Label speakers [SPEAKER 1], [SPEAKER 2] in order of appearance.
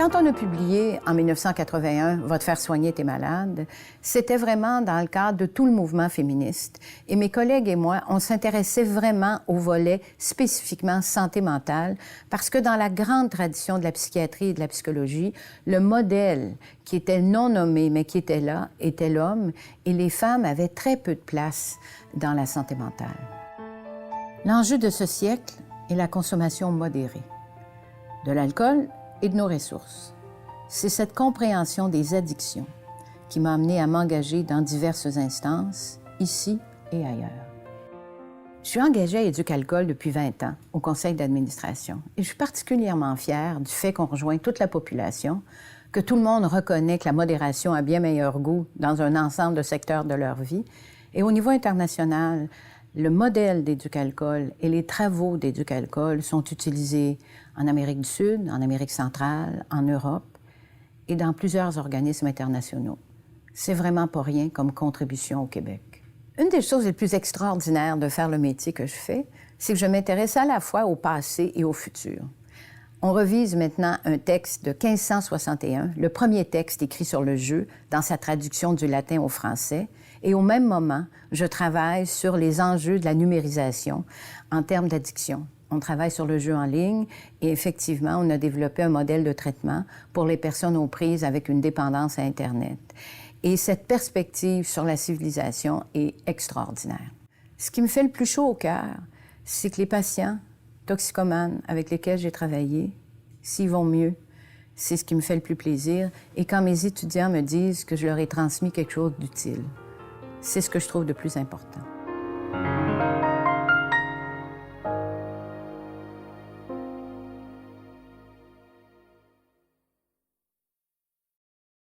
[SPEAKER 1] Quand on a publié en 1981 « Va te faire soigner, t'es malade », c'était vraiment dans le cadre de tout le mouvement féministe. Et mes collègues et moi, on s'intéressait vraiment au volet spécifiquement santé mentale parce que dans la grande tradition de la psychiatrie et de la psychologie, le modèle qui était non nommé mais qui était là était l'homme et les femmes avaient très peu de place dans la santé mentale. L'enjeu de ce siècle est la consommation modérée de l'alcool et de nos ressources. C'est cette compréhension des addictions qui m'a amenée à m'engager dans diverses instances, ici et ailleurs. Je suis engagée à Éducalcool depuis 20 ans au conseil d'administration et je suis particulièrement fière du fait qu'on rejoint toute la population, que tout le monde reconnaît que la modération a bien meilleur goût dans un ensemble de secteurs de leur vie. Et au niveau international, le modèle d'Éducalcool et les travaux d'Éducalcool sont utilisés en Amérique du Sud, en Amérique centrale, en Europe et dans plusieurs organismes internationaux. C'est vraiment pas rien comme contribution au Québec. Une des choses les plus extraordinaires de faire le métier que je fais, c'est que je m'intéresse à la fois au passé et au futur. On revise maintenant un texte de 1561, le premier texte écrit sur le jeu dans sa traduction du latin au français, et au même moment, je travaille sur les enjeux de la numérisation en termes d'addiction. On travaille sur le jeu en ligne et effectivement, on a développé un modèle de traitement pour les personnes aux prises avec une dépendance à Internet. Et cette perspective sur la civilisation est extraordinaire. Ce qui me fait le plus chaud au cœur, c'est que les patients toxicomanes avec lesquels j'ai travaillé, s'ils vont mieux, c'est ce qui me fait le plus plaisir. Et quand mes étudiants me disent que je leur ai transmis quelque chose d'utile, c'est ce que je trouve de plus important.